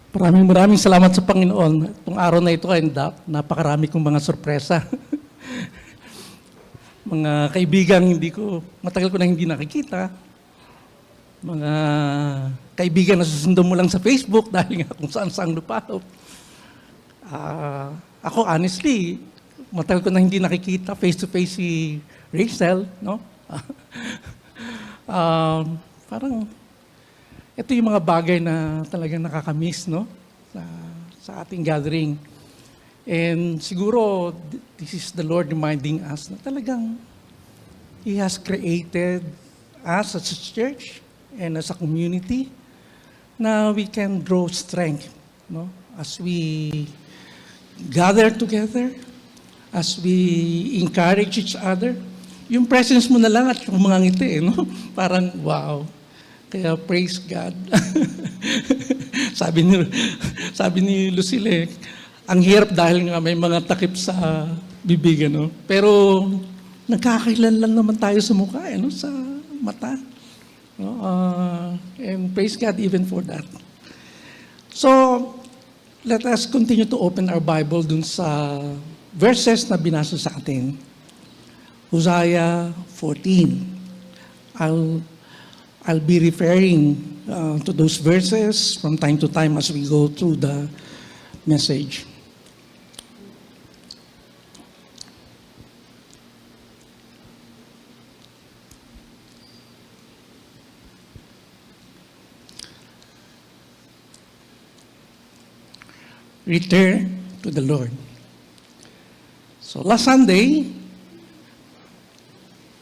Maraming salamat sa Panginoon. Itong araw na ito ay napakarami kong mga sorpresa. Mga kaibigang matagal ko na hindi nakikita. Mga kaibigan na susundan mo lang sa Facebook dahil nga kung saan-saan lupalop. Ako honestly, matagal ko na hindi nakikita face-to-face si Rachel, no? Parang ito yung mga bagay na talagang nakakamiss, no? Sa ating gathering. And siguro, this is the Lord reminding us na talagang He has created us as a church and as a community na we can draw strength, no? As we gather together, as we encourage each other. Yung presence mo na lang at yung mga ngiti, no? Parang wow. Kaya praise God. sabi ni Lucille, ang hirap dahil nga may mga takip sa bibig, no? Pero nagkakailan lang naman tayo sa mukha, no? Sa mata. No? And praise God even for that. So, let us continue to open our Bible dun sa verses na binasa sa atin. Hosea 14. I'll be referring to those verses from time to time as we go through the message. Return to the Lord. So last Sunday,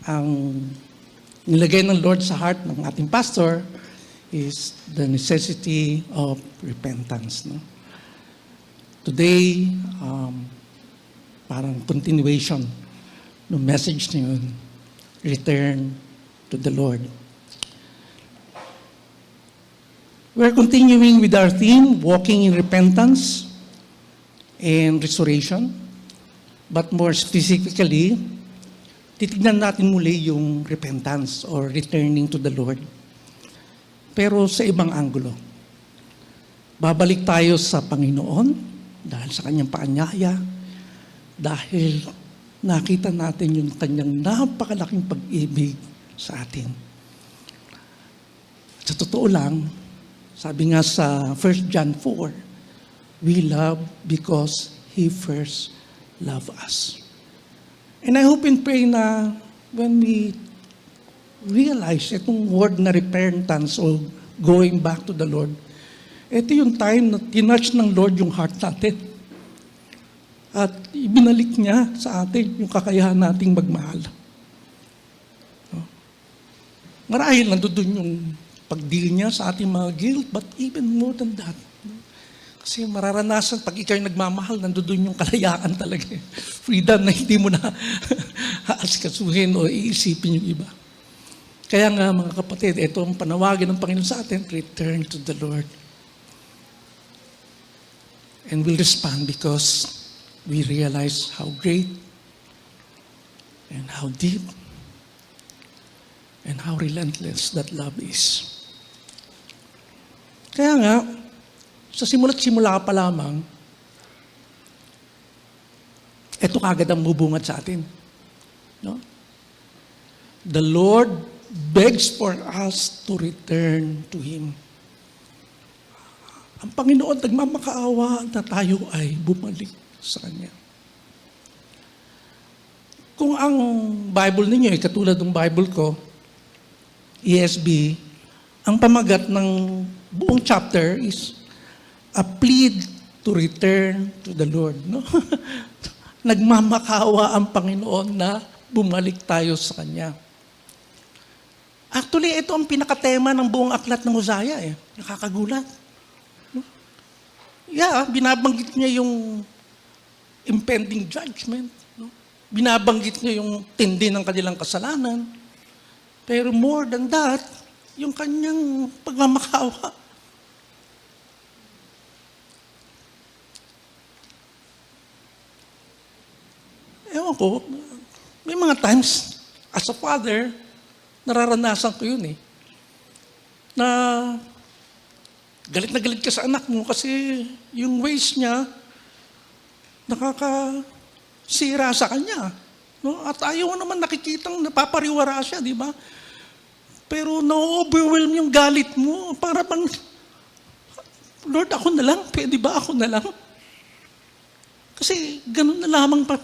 ang nilagay ng Lord sa heart ng ating pastor is the necessity of repentance. No? Today, parang continuation ng message na yun, return to the Lord. We're continuing with our theme, walking in repentance and restoration. But more specifically, titignan natin muli yung repentance or returning to the Lord. Pero sa ibang anggulo. Babalik tayo sa Panginoon dahil sa kanyang paanyaya, dahil nakita natin yung kanyang napakalaking pag-ibig sa atin. Sa totoo lang, sabi nga sa 1 John 4, we love because He first loved us. And I hope and pray na when we realize itong word na repentance or going back to the Lord, ito yung time na tinouch ng Lord yung heart natin. At ibinalik niya sa atin yung kakayahan nating magmahal. Marahil nandoon yung pag-deal niya sa ating mga guilt, but even more than that. Kasi mararanasan, pag ikaw yung nagmamahal, nandoon yung kalayaan talaga. Freedom na hindi mo na aasikasuhin o iisipin yung iba. Kaya nga mga kapatid, ito ang panawagin ng Panginoon sa atin, return to the Lord. And we'll respond because we realize how great and how deep and how relentless that love is. Kaya nga, sa simula't-simula pa lamang, ito kagad ang bubungad sa atin. No? The Lord begs for us to return to Him. Ang Panginoon nagmamakaawa na tayo ay bumalik sa Kanya. Kung ang Bible ninyo ay katulad ng Bible ko, ESV, ang pamagat ng buong chapter is a plea to return to the Lord. No? Nagmamakaawa ang Panginoon na bumalik tayo sa Kanya. Actually, ito ang pinakatema ng buong aklat ng Hosea. Nakakagulat. No? Yeah, binabanggit niya yung impending judgment. No? Binabanggit niya yung tindi ng kanilang kasalanan. Pero more than that, yung kanyang pagmamakaawa. Ewan ko, may mga times, as a father, nararanasan ko yun na galit na galit ka sa anak mo kasi yung ways niya nakakasira sa kanya. No? At ayaw naman nakikitang napapariwara siya, di ba? Pero na-overwhelm yung galit mo. Para bang, Lord, ako na lang. Pwede ba ako na lang? Kasi ganun na lamang pa,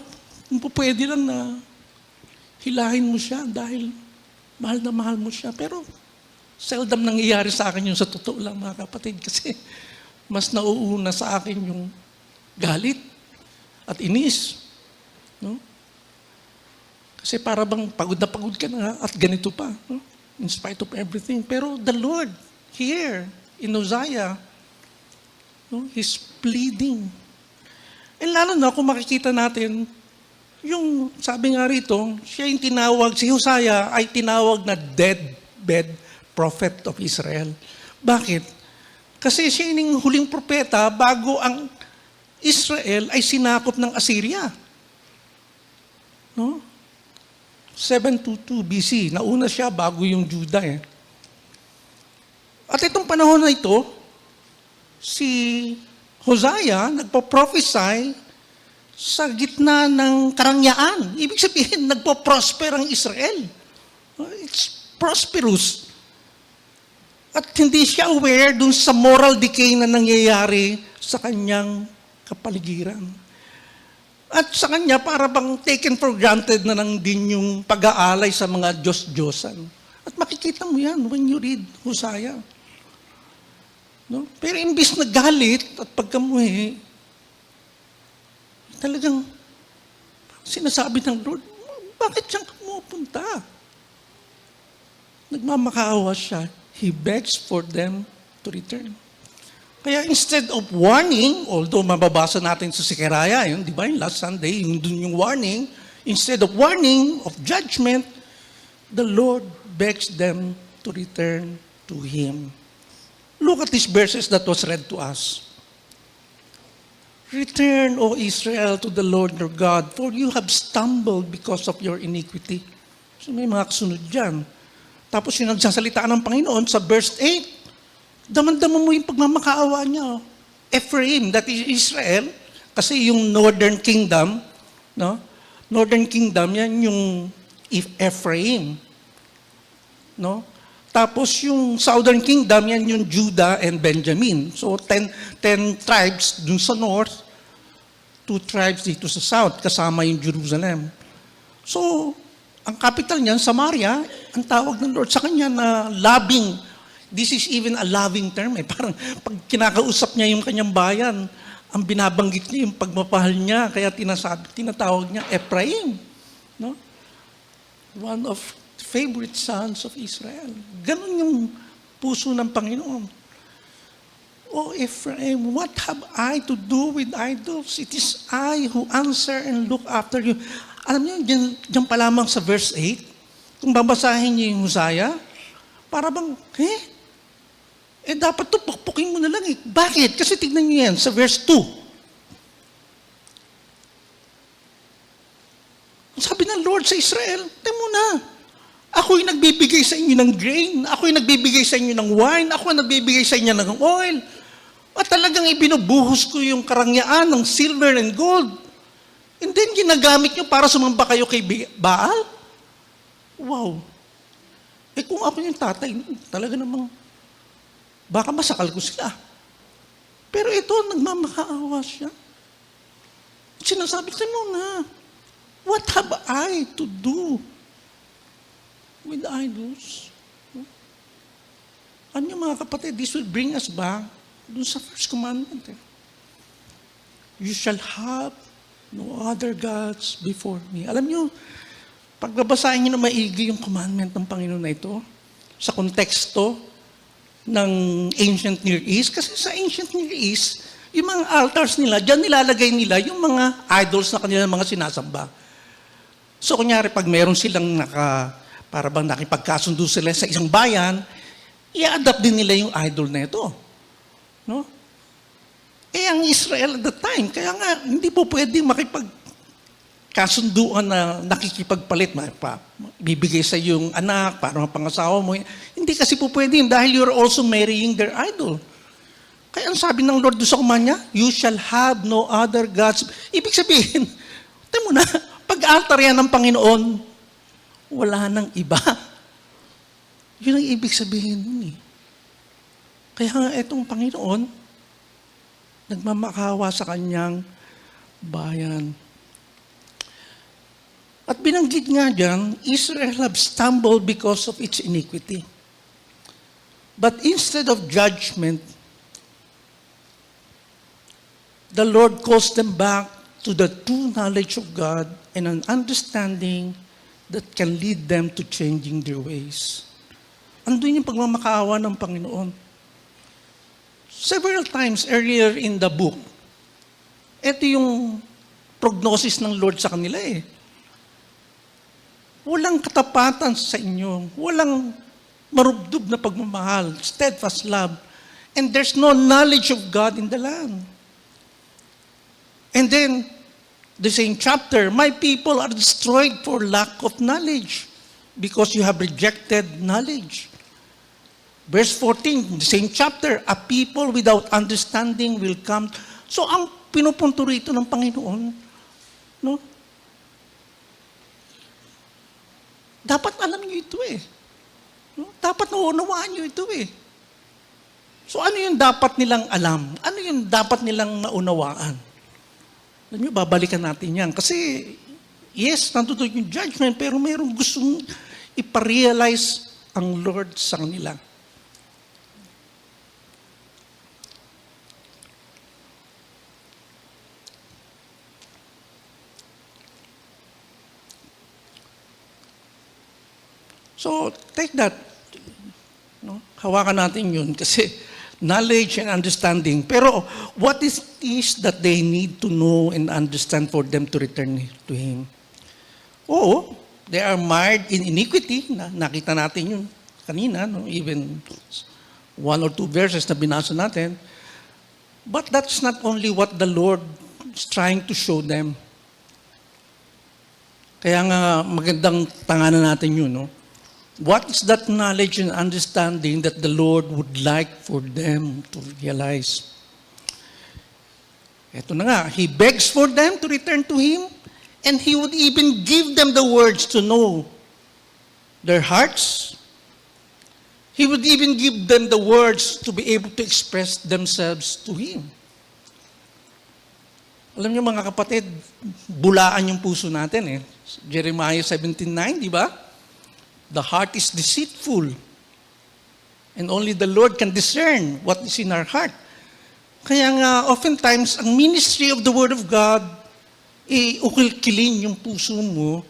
kung pwede lang na hilahin mo siya dahil mahal na mahal mo siya. Pero seldom nangyayari sa akin yung sa totoo lang, mga kapatid. Kasi mas nauuna sa akin yung galit at inis. No? Kasi para bang pagod na pagod ka na at ganito pa. No? In spite of everything. Pero the Lord, here, in Hosea, no, He's pleading. And lalo na kung makikita natin, yung sabi nga rito, siya yung tinawag, si Hosea ay tinawag na deathbed prophet of Israel. Bakit? Kasi siya yung huling propeta bago ang Israel ay sinakop ng Assyria. No? 722 BC. Nauna siya bago yung Judah eh. At itong panahon na ito, si Hosea nagpo-prophesy sa gitna ng karangyaan. Ibig sabihin, nagpo-prosper ang Israel. It's prosperous. At hindi siya aware dun sa moral decay na nangyayari sa kanyang kapaligiran. At sa kanya, para bang taken for granted na lang din yung pag-aalay sa mga Diyos-Diyosan. At makikita mo yan when you read Hosea. No? Pero imbis na galit at pagkamuhi, talagang sinasabi ng Lord, bakit siyang pumupunta? Nagmamakaawa siya. He begs for them to return. Kaya instead of warning, although mababasa natin sa Sekaraya, yun, di ba, yung last Sunday, yung warning, instead of warning, of judgment, the Lord begs them to return to Him. Look at these verses that was read to us. Return, O Israel, to the Lord your God, for you have stumbled because of your iniquity. So may mga kasunod dyan. Tapos yung nagsasalita ng Panginoon sa verse 8, daman-daman mo yung pagmamakaawa niya. Ephraim, that is Israel, kasi yung northern kingdom, no? Northern kingdom, yan yung Ephraim. No? Tapos yung southern kingdom, yan yung Judah and Benjamin. So 10 tribes dun sa north, 2 tribes dito sa south, kasama yung Jerusalem. So, ang capital niyan, Samaria, ang tawag ng Lord sa kanya na loving. This is even a loving term. Parang pag kinakausap niya yung kanyang bayan, ang binabanggit niya yung pagmapahal niya, kaya tinatawag niya Ephraim. No? One of the favorite sons of Israel. Ganon yung puso ng Panginoon. Oh Ephraim, what have I to do with idols? It is I who answer and look after you. Alam niyo, dyan pa lamang sa verse 8, kung babasahin niyo yung Hosea, para bang, dapat to pukpukin mo na lang eh. Bakit? Kasi tignan niyo yan sa verse 2. Sabi ng Lord sa Israel, temo na. Ako yung nagbibigay sa inyo ng grain. Ako yung nagbibigay sa inyo ng wine. Ako yung nagbibigay sa inyo ng oil. At talagang ibinubuhos ko yung karangyaan ng silver and gold. And then ginagamit nyo para sumamba kayo kay Baal? Wow. Kung ako yung tatay, talaga namang baka masakal ko sila. Pero ito, nagmamakaawa siya. Sinasabi ko na, what have I to do with idols? Ano mga kapatid, this will bring us back dun sa first commandment. You shall have no other gods before me. Alam nyo, pagbabasahin nyo na maigi yung commandment ng Panginoon na ito, sa konteksto ng ancient Near East, kasi sa ancient Near East, yung mga altars nila, dyan nilalagay nila yung mga idols na kanilang mga sinasamba. So, kunyari, pag meron silang para bang nakipagkasundo sila sa isang bayan, i-adapt din nila yung idol na ito. No? Ang Israel at the time, kaya nga, hindi po pwedeng makipagkasunduan na nakikipagpalit. Bibigay sa yung anak, para mapangasawa mo. Hindi kasi po pwede yun dahil you're also marrying their idol. Kaya ang sabi ng Lord doon sa kumanya, you shall have no other gods. Ibig sabihin, tingnan mo na, pag-altar yan ng Panginoon, wala nang iba. Yun ang ibig sabihin nun eh. Kaya nga itong Panginoon, nagmamakawa sa kanyang bayan. At binanggit nga dyan, Israel have stumbled because of its iniquity. But instead of judgment, the Lord calls them back to the true knowledge of God and an understanding that can lead them to changing their ways. Andun yung pagmamakaawa ng Panginoon. Several times earlier in the book, ito yung prognosis ng Lord sa kanila eh. Walang katapatan sa inyo. Walang marubdob na pagmamahal, steadfast love. And there's no knowledge of God in the land. And then, the same chapter, my people are destroyed for lack of knowledge because you have rejected knowledge. Verse 14, the same chapter, a people without understanding will come. So, ang pinupunto rito ng Panginoon, no? Dapat alam niyo ito eh. No? Dapat nauunawaan niyo ito eh. So, ano yung dapat nilang alam? Ano yung dapat nilang naunawaan? Alam niyo, babalikan natin yan. Kasi, yes, nandoon yung judgment, pero mayroong gustong iparealize ang Lord sa kanila. So, take that. No? Hawakan natin yun kasi knowledge and understanding. Pero what is that they need to know and understand for them to return to Him? Oo, they are mired in iniquity. Nakita natin yun kanina, no? Even 1 or 2 verses na binasa natin. But that's not only what the Lord is trying to show them. Kaya nga magandang tanganan natin yun, no? What is that knowledge and understanding that the Lord would like for them to realize? Ito na nga, He begs for them to return to Him, and He would even give them the words to know their hearts. He would even give them the words to be able to express themselves to Him. Alam niyo mga kapatid, bulaan yung puso natin eh. Jeremiah 17:9, di ba? The heart is deceitful, and only the Lord can discern what is in our heart. Kaya nga, oftentimes, ang ministry of the Word of God, ukilkilin yung puso mo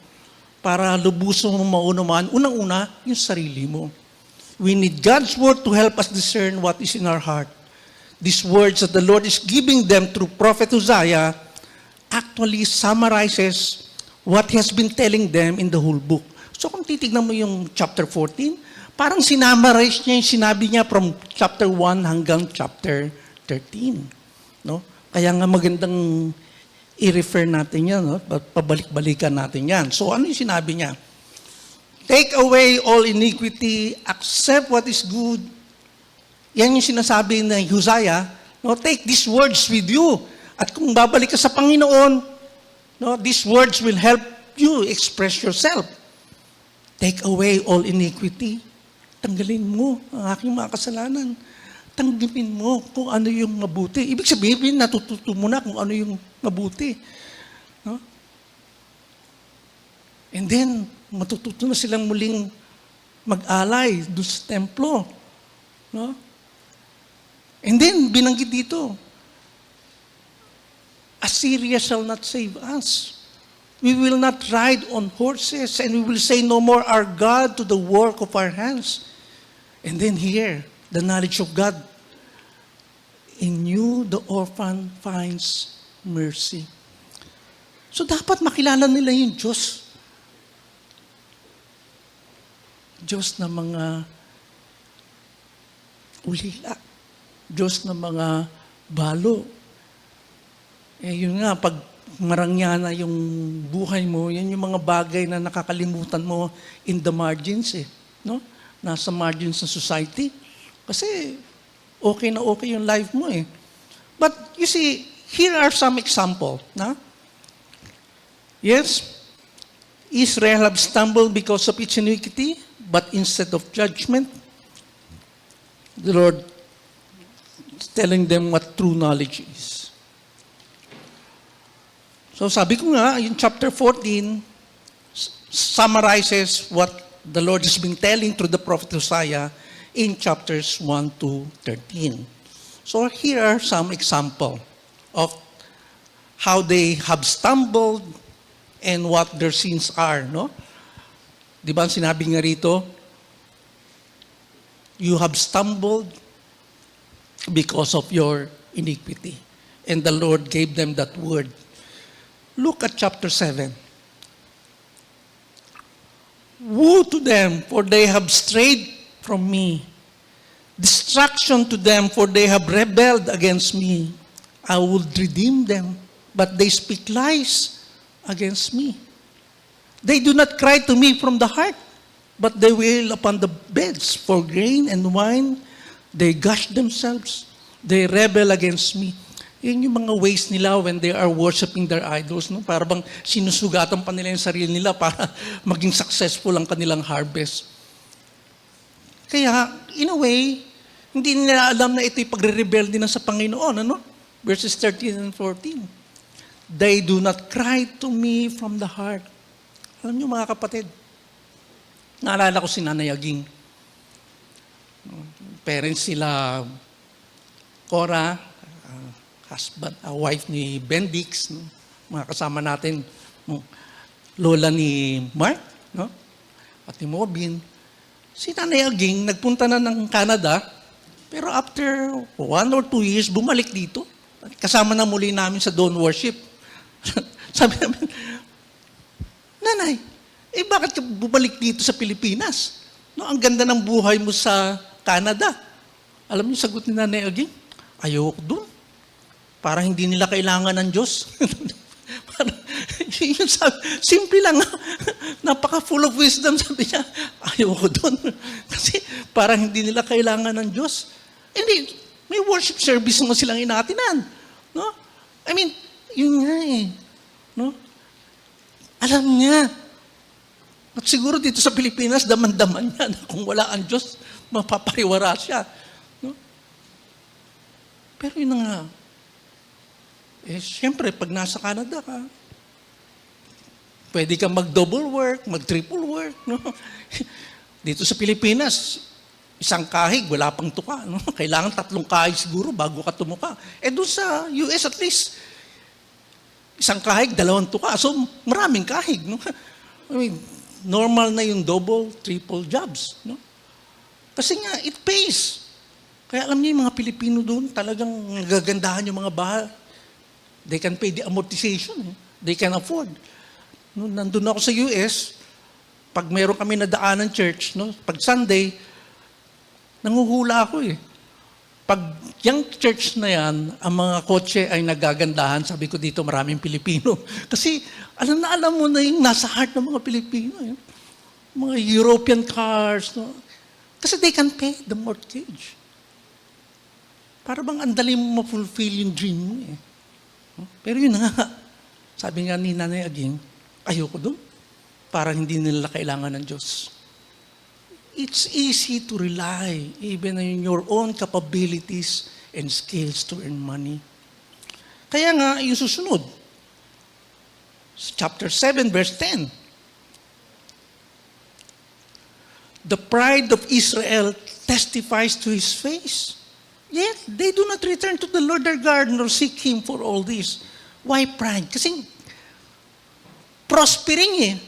para lubusan mo maunawaan, unang-una, yung sarili mo. We need God's Word to help us discern what is in our heart. These words that the Lord is giving them through Prophet Hosea actually summarizes what He has been telling them in the whole book. So kung titignan mo yung chapter 14, parang sinamarize niya yung sinabi niya from chapter 1 hanggang chapter 13. No? Kaya nga magandang i-refer natin yan, no? Pabalik-balikan natin yan. So ano yung sinabi niya? Take away all iniquity, accept what is good. Yan yung sinasabi ng Hosea. No? Take these words with you. At kung babalik ka sa Panginoon, no, these words will help you express yourself. Take away all iniquity. Tanggalin mo ang aking mga kasalanan. Tanggapin mo kung ano yung mabuti. Ibig sabihin, natututo mo na kung ano yung mabuti. No? And then, matututo na silang muling mag-alay doon sa templo. No? And then, binanggit dito, Assyria shall not save us. We will not ride on horses, and we will say no more our God to the work of our hands. And then here, the knowledge of God. In you, the orphan finds mercy. So dapat makilala nila yung Diyos. Diyos na mga ulila. Diyos na mga balo. Yun nga, pag marangyana yung buhay mo, yan yung mga bagay na nakakalimutan mo in the margins eh. No? Nasa margins ng society. Kasi okay na okay yung life mo eh. But you see, here are some example. Na? Yes, Israel have stumbled because of its iniquity, but instead of judgment, the Lord is telling them what true knowledge is. So sabi ko nga, yung chapter 14 summarizes what the Lord has been telling through the prophet Hosea in chapters 1 to 13. So here are some example of how they have stumbled and what their sins are, no? Di ba sinabi nga rito, you have stumbled because of your iniquity. And the Lord gave them that word. Look at chapter 7. Woe to them, for they have strayed from me. Destruction to them, for they have rebelled against me. I will redeem them, but they speak lies against me. They do not cry to me from the heart, but they wail upon the beds for grain and wine. They gush themselves. They rebel against me. Yun yung mga ways nila when they are worshiping their idols. No? Para bang sinusugatan pa nila yung sarili nila para maging successful ang kanilang harvest. Kaya, in a way, hindi nila alam na ito'y pagre-rebelde na sa Panginoon. Ano? Verses 13 and 14. They do not cry to me from the heart. Alam niyo mga kapatid, naalala ko si Nanay Aging. Parents sila, Cora, husband, wife ni Bendix, no? Mga kasama natin, lola ni Mark, no? At ni Mobin. Si Nanay Aging, nagpunta na ng Canada, pero after 1 or 2 years, bumalik dito. Kasama na muli namin sa Dawn Worship. Sabi namin, Nanay, bakit ka bumalik dito sa Pilipinas? No, ang ganda ng buhay mo sa Canada. Alam niyo, sagot ni Nanay Aging, ayoko dun. Para hindi nila kailangan ng Diyos. Simple lang. Napaka full of wisdom, sabi niya. Ayoko doon. Kasi parang hindi nila kailangan ng Diyos. Hindi, may worship service mo silang inatinan. No? I mean, yun nga eh. No? Alam niya. At siguro dito sa Pilipinas, daman-daman niya na kung wala ang Diyos, mapapariwara siya. No? Pero yun nga, siyempre, pag nasa Canada ka, pwede kang mag-double work, mag-triple work. No? Dito sa Pilipinas, isang kahig, wala pang tuka. No? Kailangan 3 kahig siguro bago ka tumuka. Doon sa US at least, isang kahig, 2 tuka. So, maraming kahig. No? I mean, normal na yung double, triple jobs. No? Kasi nga, it pays. Kaya alam niyo yung mga Pilipino doon, talagang nagagandahan yung mga bahay. They can pay the amortization. They can afford. No, nandun ako sa US, pag meron kami nadaanan church, no, pag Sunday, nanguhula ako eh. Pag yung church na yan, ang mga kotse ay nagagandahan, sabi ko dito maraming Pilipino. Kasi alam na alam mo na yung nasa heart ng mga Pilipino. Eh. Mga European cars. No? Kasi they can pay the mortgage. Para bang andali mo ma-fulfill yung dream mo eh. Pero yun nga, sabi nga ni Nanay Aging, ayoko doon. Parang hindi nila kailangan ng Diyos. It's easy to rely even on your own capabilities and skills to earn money. Kaya nga, yung susunod, chapter 7, verse 10. The pride of Israel testifies to his face. Yet, they do not return to the Lord their God nor seek Him for all this. Why pride? Kasi prospering eh.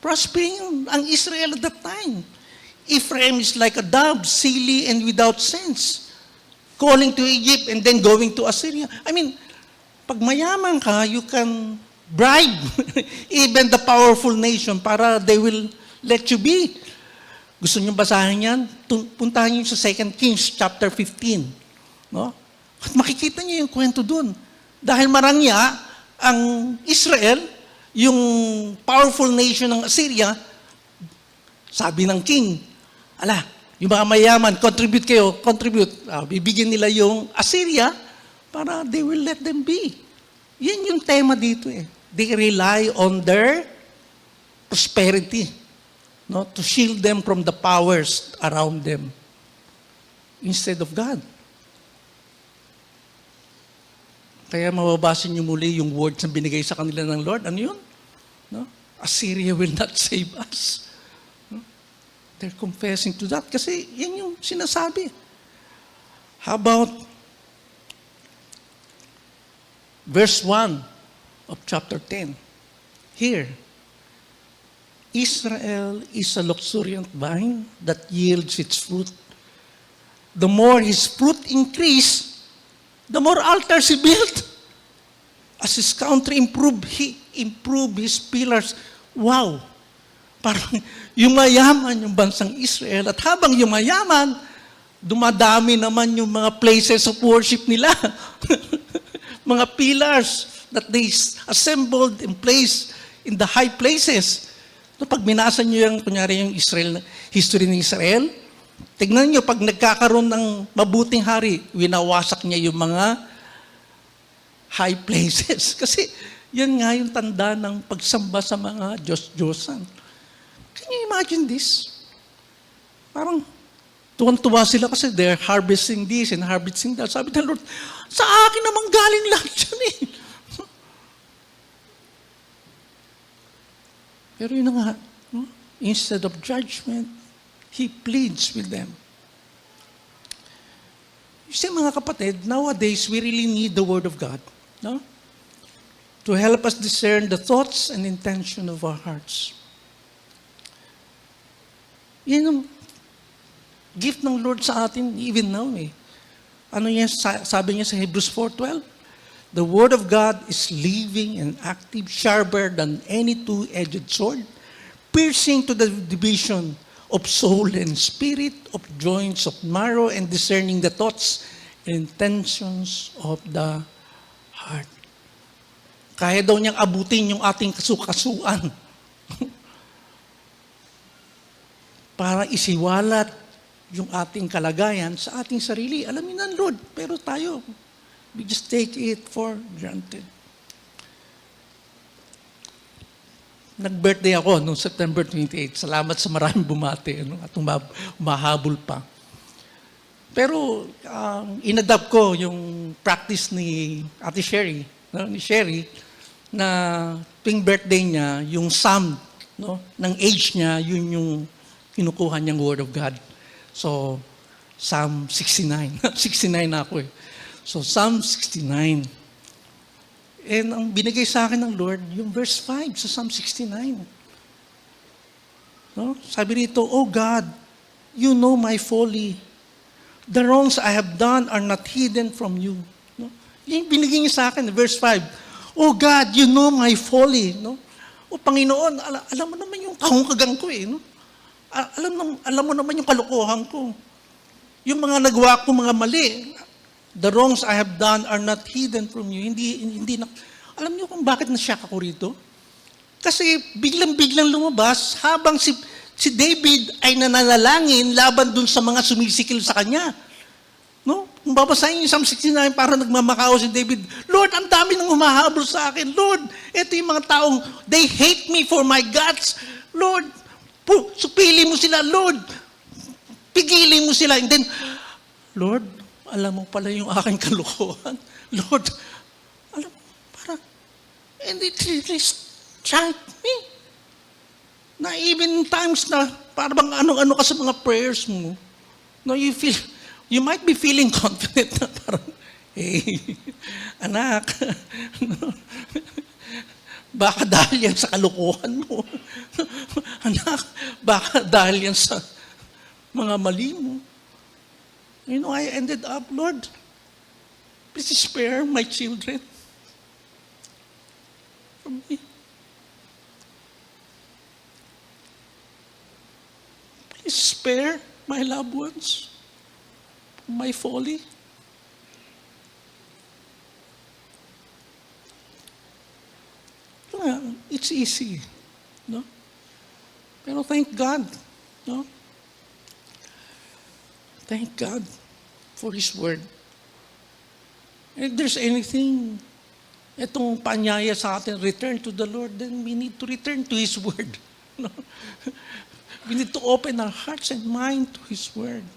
Prospering ang Israel at that time. Ephraim is like a dove, silly and without sense. Calling to Egypt and then going to Assyria. I mean, pag mayaman ka, you can bribe even the powerful nation para they will let you be. Gusto niyo basahin yan? Puntahan niyo sa 2 Kings chapter 15. No? At makikita niyo yung kwento dun. Dahil marangya, ang Israel, yung powerful nation ng Assyria, sabi ng king, ala, Yung mga mayaman, contribute kayo, contribute. Bibigyan nila yung Assyria para they will let them be. Yan yung tema dito eh. They rely on their prosperity, no, to shield them from the powers around them instead of God. Kaya mababasa niyo muli yung words na binigay sa kanila ng Lord. Ano yun? No? Assyria will not save us. No? They're confessing to that kasi yan yung sinasabi. How about verse 1 of chapter 10? Here, Israel is a luxuriant vine that yields its fruit. The more his fruit increased, the more altars he built. As his country improved, he improved his pillars. Wow! Parang yumayaman yung bansang Israel. At habang yumayaman, dumadami naman yung mga places of worship nila. Mga pillars that they assembled in place in the high places. No, pag minasa nyo yung, kunyari yung Israel, history ng Israel, tignan nyo, pag nagkakaroon ng mabuting hari, winawasak niya yung mga high places. Kasi yan nga yung tanda ng pagsamba sa mga Diyos-Diyosan. Can you imagine this? Parang tuwan-tuwa sila kasi they're harvesting this and harvesting that. Sabi ng Lord, sa akin naman galing lahat yan eh. Pero yun na nga, no? Instead of judgment, He pleads with them. You see, mga kapatid, nowadays, we really need the Word of God, no? To help us discern the thoughts and intention of our hearts. Yan ang gift ng Lord sa atin even now eh. Ano yan, sabi niya sa Hebrews 4:12? The Word of God is living and active, sharper than any two-edged sword, piercing to the division of soul and spirit, of joints, of marrow, and discerning the thoughts and intentions of the heart. Kaya daw niyang abutin yung ating kasukasuan para isiwalat yung ating kalagayan sa ating sarili. Alam niyo na, Lord, pero tayo, we just take it for granted. Nag-birthday ako noong September 28. Salamat sa maraming bumati at umahabol pa. Pero inadapt ko yung practice ni Ate Sherry, no, ni Sherry, na tuwing birthday niya, yung psalm, no, ng age niya, yun yung kinukuha niyang Word of God. So, Psalm 69. 69 na ako eh. So, Psalm 69. And ang binigay sa akin ng Lord, yung verse 5 sa Psalm 69. No? Sabi rito, "Oh God, you know my folly. The wrongs I have done are not hidden from you." No? Yung binigay niya sa akin, verse 5. "Oh God, you know my folly." No? O Panginoon, alam mo naman yung kahungkagang ko eh. No? Alam mo naman yung kalokohan ko. Yung mga nagawa ko, mga mali. The wrongs I have done are not hidden from you. Hindi na. Alam niyo kung bakit na-shock ako rito? Kasi biglang-biglang lumabas habang si David ay nananalangin laban dun sa mga sumisikil sa kanya. No? Kung babasahin yung Psalm 69, para nagmamakao si David, "Lord, ang dami nang humahabol sa akin. Lord, ito yung mga taong, they hate me for my guts. Lord, supili mo sila. Lord, pigilin mo sila." And then, "Lord, alam mo pala yung aking kalokohan. Lord, alam mo, parang, and it really struck me. Na even times na parang ano-ano ka sa mga prayers mo, no, you might be feeling confident na parang, "Hey, anak, no, baka dahil yan sa kalokohan mo. Anak, baka dahil yan sa mga mali mo." You know, I ended up, "Lord, please spare my children from me. Please spare my loved ones from my folly." It's easy, no? Pero thank God, no? Thank God for His Word. And if there's anything, itong paanyaya sa atin, return to the Lord, then we need to return to His Word. No? We need to open our hearts and mind to His Word.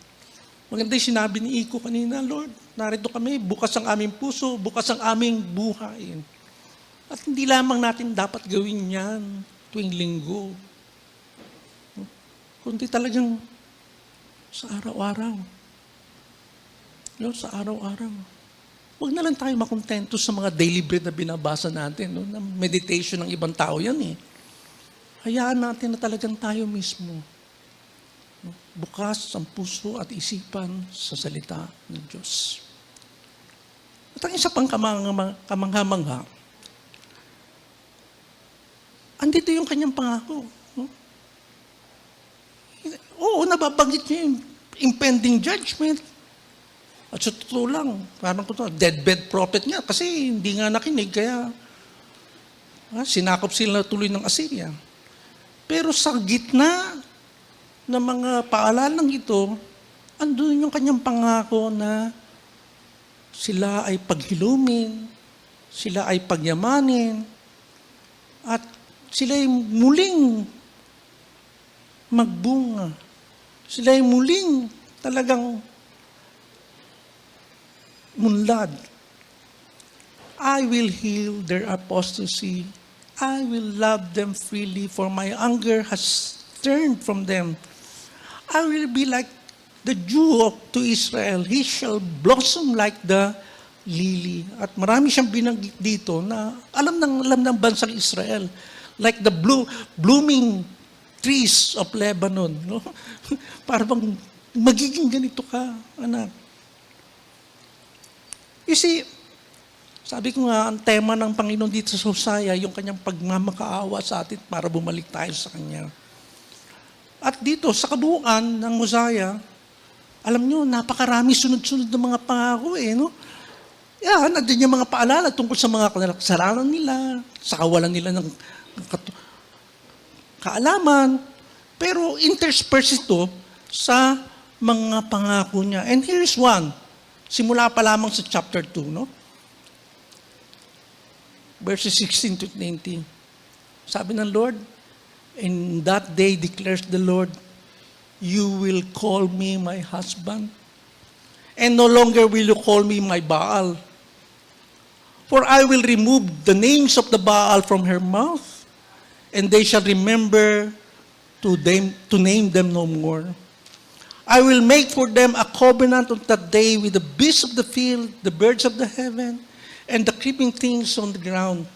Maganda yung sinabi ni Iko kanina, Lord, narito kami, bukas ang aming puso, bukas ang aming buhay. At hindi lamang natin dapat gawin yan tuwing linggo, kundi talagang sa araw-araw. No, sa araw-araw. Huwag na lang tayo makontento sa mga daily bread na binabasa natin. No? Na meditation ng ibang tao yan eh. Hayaan natin na talagang tayo mismo. No? Bukas ang puso at isipan sa salita ng Diyos. At ang isa pang kamangha-mangha, andito yung kanyang pangako. No? Oo, nababanggit niya yung impending judgment. At sa totoo lang, parang deadbed prophet nga kasi hindi nga nakinig, kaya sinakop sila tuloy ng Assyria. Pero sa gitna ng mga paalalang ito, andun yung kanyang pangako na sila ay paghilumin, sila ay pagyamanin, at sila ay muling magbunga. Sila ay muling talagang munlad. I will heal their apostasy. I will love them freely, for my anger has turned from them. I will be like the dew to Israel. He shall blossom like the lily. At marami siyang binanggit dito na alam ng bansang Israel. Like the blooming trees of Lebanon. No? Parang magiging ganito ka, anak. You see, sabi ko nga, ang tema ng Panginoon dito sa Hosea, yung kanyang pagmamakaawa sa atin para bumalik tayo sa Kanya. At dito, sa kabuuan ng Hosea, alam nyo, napakarami sunod-sunod ng mga pangako eh, no? Yan, nandun yung mga paalala tungkol sa mga kasalanan nila, sa kawalan nila ng kaalaman, pero interspersed ito sa mga pangako niya. And here's one. Simula pa lamang sa chapter 2, no? Verses 16 to 20. Sabi ng Lord, in that day declares the Lord, you will call me my husband, and no longer will you call me my Baal. For I will remove the names of the Baal from her mouth, and they shall remember to name them no more. I will make for them a covenant on that day with the beasts of the field, the birds of the heaven, and the creeping things on the ground.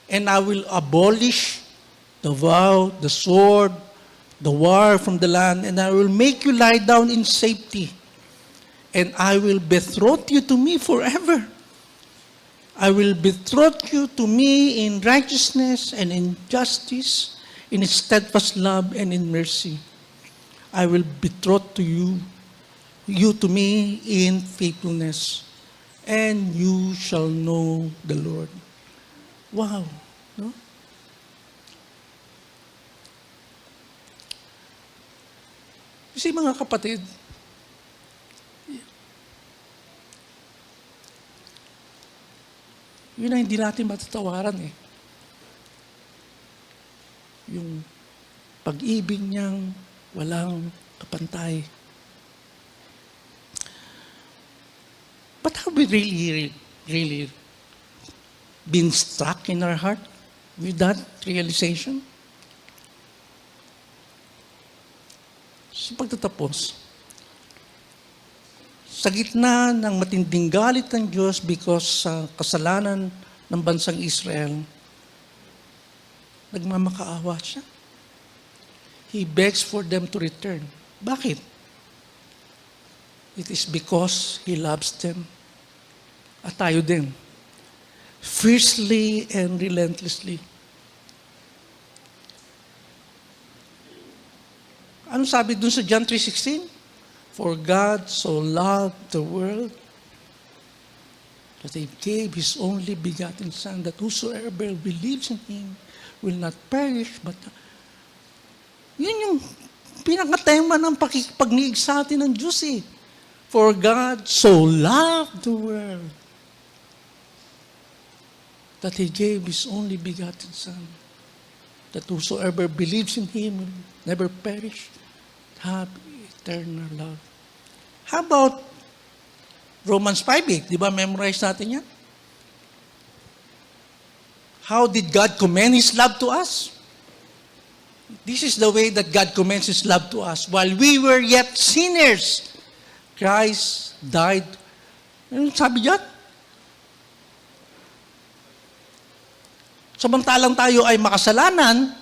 And I will abolish the vow, the sword, the war from the land, and I will make you lie down in safety. And I will betroth you to me forever. I will betroth you to me in righteousness and in justice, in steadfast love and in mercy. I will betroth to you to me in faithfulness, and you shall know the Lord. Wow, no? Kasi mga kapatid, yun na hindi natin matatawaran eh. Yung pag-ibig niyang walang kapantay. But have we really been struck in our heart with that realization? Sa pagtatapos, sa gitna ng matinding galit ng Diyos because sa kasalanan ng bansang Israel, nagmamakaawa siya. He begs for them to return. Bakit? It is because He loves them. At tayo din. Fiercely and relentlessly. Ano sabi dun sa John 3:16? For God so loved the world that He gave His only begotten Son, that whosoever believes in Him will not perish, but yun yung pinakatema ng pakikipagniig sa atin ng Diyos eh. For God so loved the world that He gave His only begotten Son, that whosoever believes in Him will never perish, have eternal love. How about Romans 5:8? Di ba memorize natin yan? How did God commend His love to us? This is the way that God commends His love to us. While we were yet sinners, Christ died. Ano sabi diyan? Samantalang tayo ay makasalanan,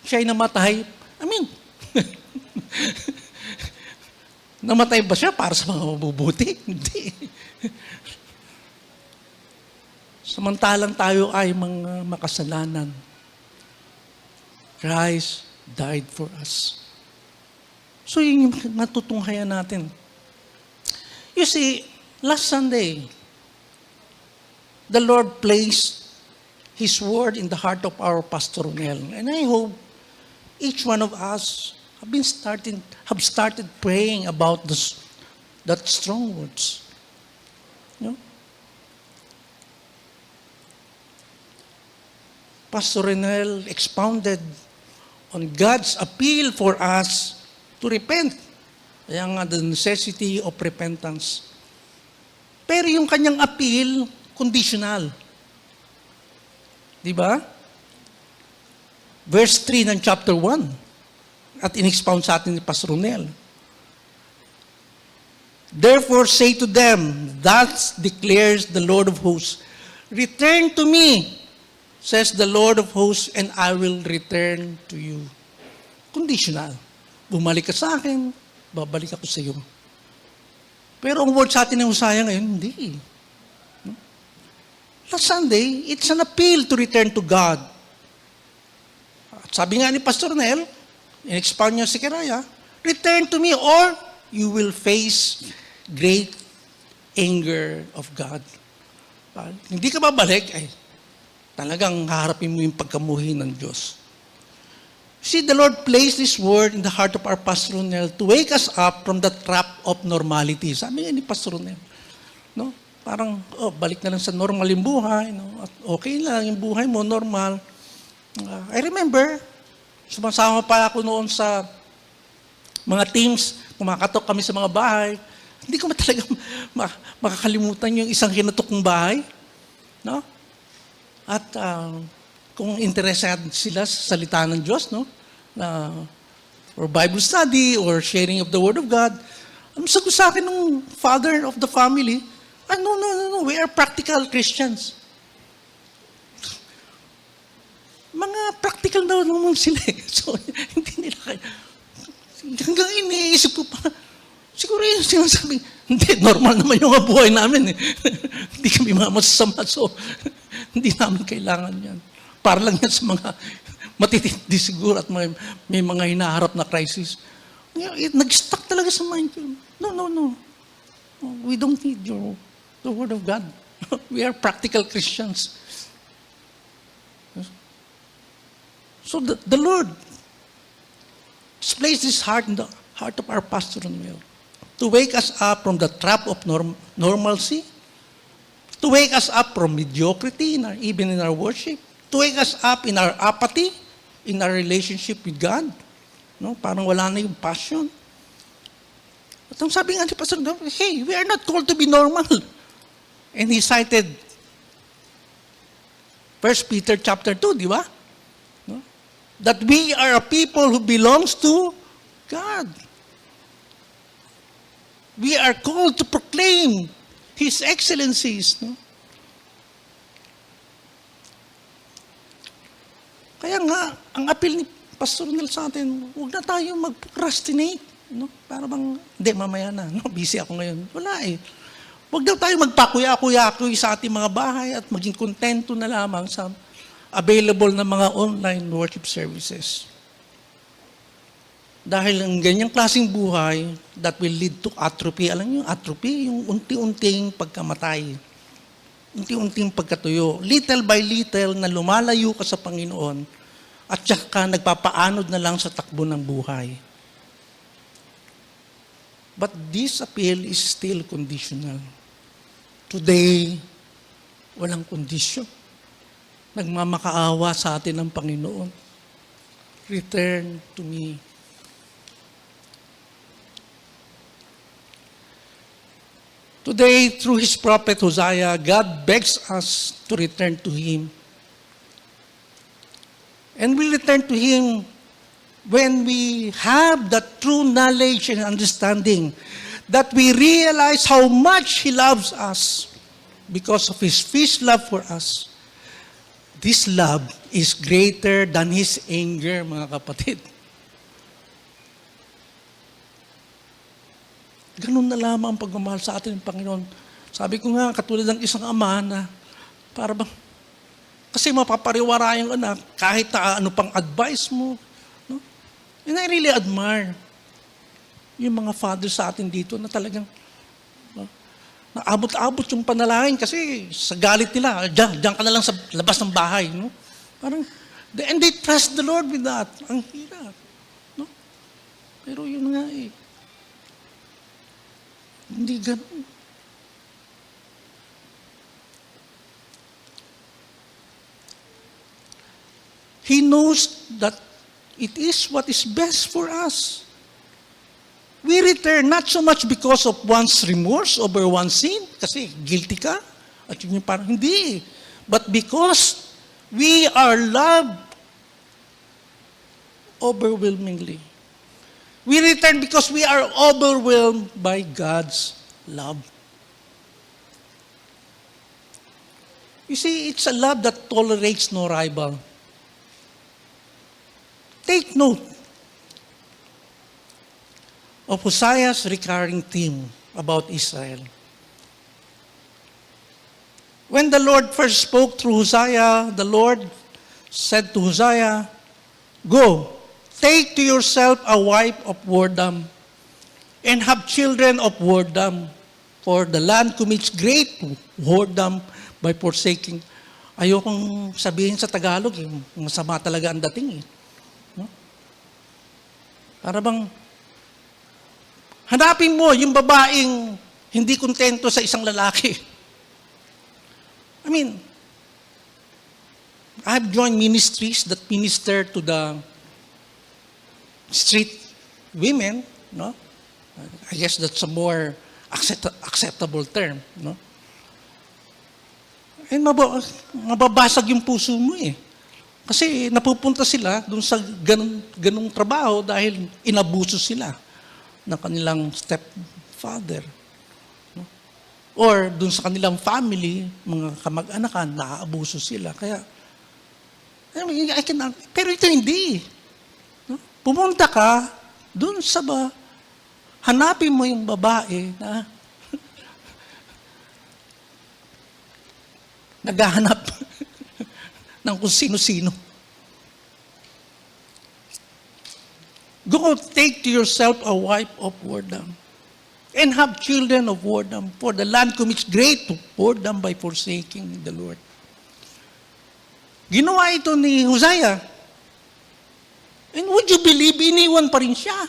siya ay namatay. I mean, namatay ba siya para sa mga mabubuti? Hindi. Samantalang tayo ay mga makasalanan, Christ died for us. So yun yung natutunghayan natin. You see, last Sunday, the Lord placed His word in the heart of our Pastor Ronel. And I hope each one of us have started praying about that strong words. You know? Pastor Ronel expounded on God's appeal for us to repent. Kaya nga, the necessity of repentance. Pero yung kanyang appeal, conditional. Di ba? Verse 3 ng chapter 1. At in-expound sa atin ni Pastor Ronel. Therefore say to them, thus declares the Lord of hosts, return to me, says the Lord of hosts, and I will return to you. Conditional. Bumalik ka sa akin, babalik ako sa iyo. Pero ang word sa atin ng Hosea ngayon, hindi. Last Sunday, it's an appeal to return to God. At sabi nga ni Pastor Nel, in-expound niya si Keraya, return to me or you will face great anger of God. Hindi ka babalik, ay talagang haharapin mo yung pagkamuhi ng Diyos. See, the Lord placed this word in the heart of our Pastor Ronel to wake us up from the trap of normality. Sabi nga ni Pastor Ronel, no? Parang, balik na lang sa normal yung buhay, no? At okay lang yung buhay mo, normal. I remember, sumasama pa ako noon sa mga teams, kumakatok kami sa mga bahay. Hindi ko talaga makakalimutan yung isang kinatok kong bahay. No? At kung interested sila sa salita ng Diyos, no? Or Bible study, or sharing of the Word of God, ang sagot sa akin ng father of the family, no, we are practical Christians. Mga practical daw naman sila. So, hindi nila kaya. Hanggang iniisip ko pa, siguro yung sinasabi, hindi, normal naman yung buhay namin. Hindi kami masasama. So, hindi namin kailangan yan. Para lang yan sa mga matitindi siguro at may mga hinaharap na crisis. Nag-stuck talaga sa mind ko. No. We don't need the Word of God. We are practical Christians. So the Lord has placed His heart in the heart of our pastor Ronel to wake us up from the trap of normalcy, to wake us up from mediocrity even in our worship, to wake us up in our apathy, in our relationship with God. No? Parang wala na yung passion. At ang sabi nga ni Pastor Ronel, hey, we are not called to be normal. And he cited 1 Peter chapter 2, di ba? No? That we are a people who belongs to God. We are called to proclaim His excellencies. No? Kaya nga, ang appeal ni Pastor Ronel sa atin, huwag na tayo mag-procrastinate. No? Para bang, hindi, mamaya na. No? Busy ako ngayon. Wala eh. Huwag daw tayo magpakuya-kuya-kuya sa ating mga bahay at maging kontento na lamang sa available na mga online worship services. Dahil ang ganyang klaseng buhay, that will lead to atrophy. Alam niyo, atrophy, yung unti-unting pagkamatay. Unti-unting pagkatuyo. Little by little na lumalayo ka sa Panginoon at saka nagpapaanod na lang sa takbo ng buhay. But this appeal is still conditional. Today, walang kondisyon. Nagmamakaawa sa atin ang Panginoon. Return to me. Today, through His prophet Hosea, God begs us to return to Him. And we return to Him when we have that true knowledge and understanding that we realize how much He loves us because of His first love for us. This love is greater than His anger, mga kapatid. Ganun na lamang ang pagmamahal sa atin ng Panginoon. Sabi ko nga, katulad ng isang ama na para bang, kasi mapapariwara yung anak, kahit na ano pang advice mo. No? And I really admire yung mga fathers sa atin dito na talagang naabot-abot yung panalangin kasi sa galit nila, diyan ka na lang sa labas ng bahay. No? Parang, and they trust the Lord with that. Ang hirap. No? Pero yun nga eh. Hindi ganun. He knows that it is what is best for us. We return not so much because of one's remorse over one's sin, kasi guilty ka, at yun yung parang hindi. But because we are loved overwhelmingly. We return because we are overwhelmed by God's love. You see, it's a love that tolerates no rival. Take note of Hosea's recurring theme about Israel. When the Lord first spoke through Hosea, the Lord said to Hosea, "Go, take to yourself a wife of whoredom, and have children of whoredom, for the land commits great whoredom by forsaking." Ayokong sabihin sa Tagalog, masama talaga ang dating eh. No? Para bang, hanapin mo yung babaeng hindi kontento sa isang lalaki. I mean, I've joined ministries that minister to the street women, no? I guess that's a more acceptable term, no? And mababasag yung puso mo eh. Kasi napupunta sila dun sa ganung trabaho dahil inabuso sila ng kanilang stepfather. No? Or dun sa kanilang family, mga kamag-anakan, naaabuso sila. Kaya, pero ito hindi. No? Pumunta ka dun sa hanapin mo yung babae na naghahanap ng kung sino-sino. Go take to yourself a wife of whoredom and have children of whoredom, for the land commits great whoredom by forsaking the Lord. Ginawa ito ni Hosea. And would you believe, iniwan pa rin siya.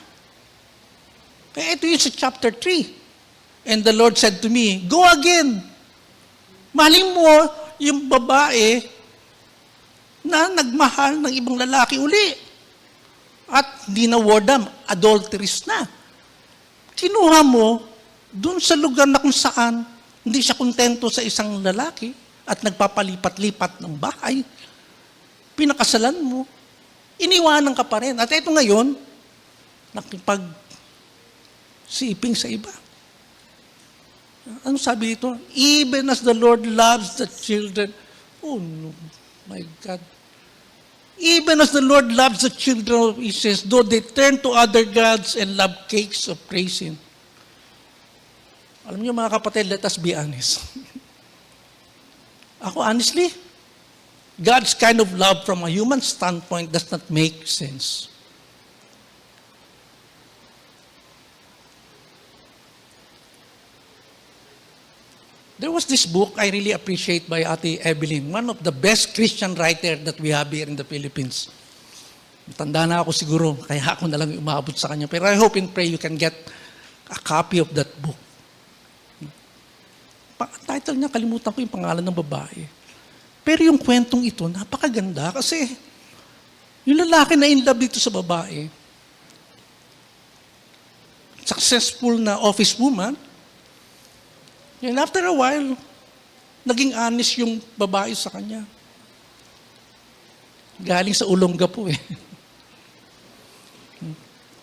Kaya ito yung sa chapter 3. And the Lord said to me, "Go again. Mahalin mo yung babae na nagmahal ng ibang lalaki uli. At hindi na whoredom, adulteress na. Kinuha mo dun sa lugar na kung saan hindi siya kontento sa isang lalaki at nagpapalipat-lipat ng bahay. Pinakasalan mo. Iniwanan ka pa rin. At ito ngayon, nakipag-siping sa iba. Ano sabi dito? Even as the Lord loves the children. Oh no, my God. Even as the Lord loves the children of Israel, though they turn to other gods and love cakes of praising. Alam niyo mga kapatid, let us be honest. Ako honestly, God's kind of love from a human standpoint does not make sense. There was this book I really appreciate by Ate Evelyn, one of the best Christian writer that we have here in the Philippines. Tanda na ako siguro, kaya ako na lang umabot sa kanya. Pero I hope and pray you can get a copy of that book. Title niya, kalimutan ko yung pangalan ng babae. Pero yung kwentong ito, napakaganda kasi yung lalaki na in love dito sa babae, successful na office woman, and after a while, naging honest yung babae sa kanya. Galing sa Olongapo eh.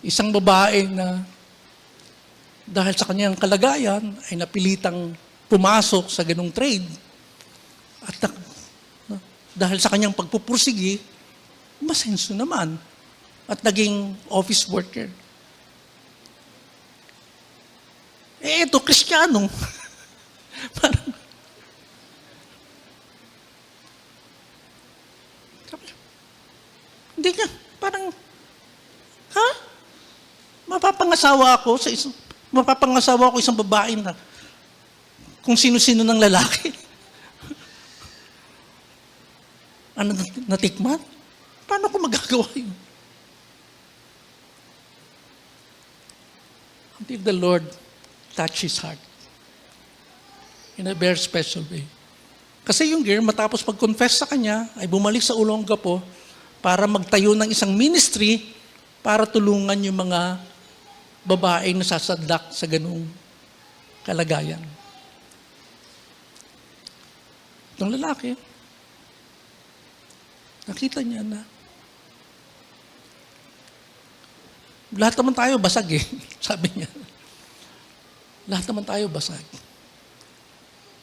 Isang babae na dahil sa kanyang kalagayan ay napilitang pumasok sa ganung trade. At dahil sa kanyang pagpupursigi, masenso naman. At naging office worker. Ito, Kristiyano. Parang, hindi nga, parang, ha? Mapapangasawa ako isang babae na kung sino-sino ng lalaki. Ano, natikman? Paano ko magagawa yun? Until the Lord touch his heart in a very special way. Kasi yung girl, matapos pag-confess sa kanya, ay bumalik sa Olongapo para magtayo ng isang ministry para tulungan yung mga babaeng nasasadlak sa ganung kalagayan. Itong lalaki, nakita niya na lahat naman tayo basag eh, sabi niya. Lahat naman tayo basag.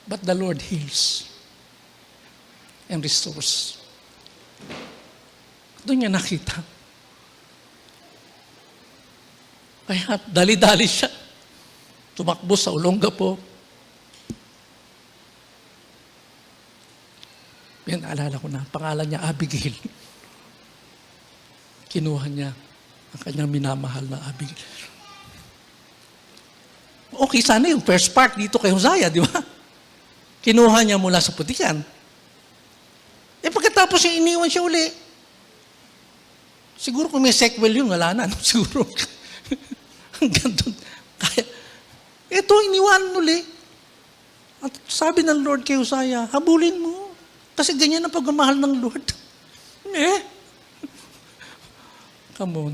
But the Lord heals and restores. Doon niya nakita. Kaya dali-dali siya. Tumakbo sa Olongapo. Yan, alala ko na. Pangalan niya Abigail. Kinuha niya ang kanyang minamahal na Abigail. Okay, sana yung first part dito kay Hosea, di ba? Kinuha niya mula sa putikan. Pagkatapos yung iniwan siya uli, siguro kung may sequel yun, wala na. No? Siguro. Hanggang doon. Kaya, ito, iniwan uli. At sabi ng Lord kay Hosea, habulin mo. Kasi ganyan ang pagmamahal ng Lord. Come on.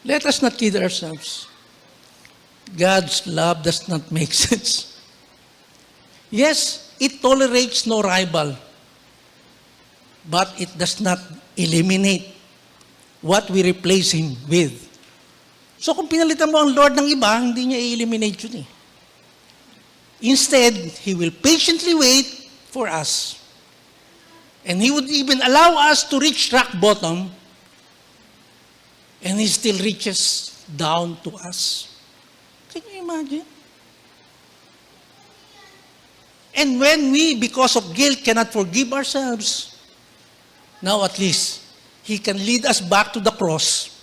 Let us not kid ourselves. God's love does not make sense. Yes, it tolerates no rival, but it does not eliminate what we replace Him with. So kung pinalitan mo ang Lord ng iba, hindi niya i-eliminate yun eh. Instead, He will patiently wait for us. And He would even allow us to reach rock bottom, and He still reaches down to us. Can you imagine? And when we, because of guilt, cannot forgive ourselves, now at least, He can lead us back to the cross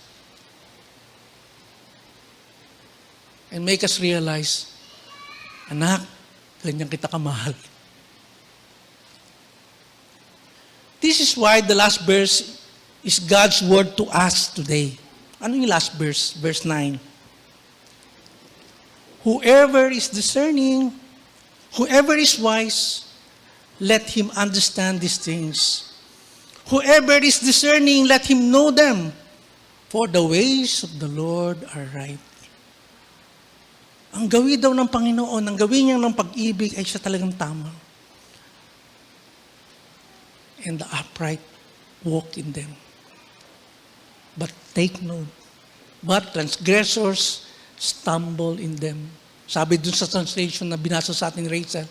and make us realize, anak, ganyan kita kamahal. This is why the last verse is God's word to us today. Ano yung last verse? Verse 9. Whoever is discerning, whoever is wise, let him understand these things. Whoever is discerning, let him know them. For the ways of the Lord are right. Ang gawin daw ng Panginoon, ang gawin niya ng pag-ibig ay siya talagang tama. And the upright walk in them. But take note, but transgressors stumble in them. Sabi dun sa translation na binasa sa ating Rachel,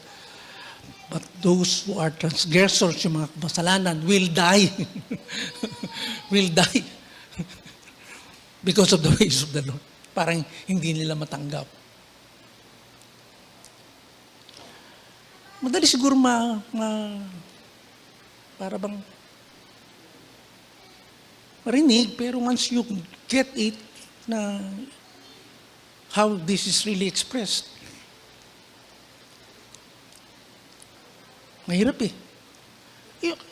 but those who are transgressors, yung mga kasalanan, will die. Will die. Because of the ways of the Lord. Parang hindi nila matanggap. Madali siguro para bang marinig, pero once you get it, na how this is really expressed, mahirap eh.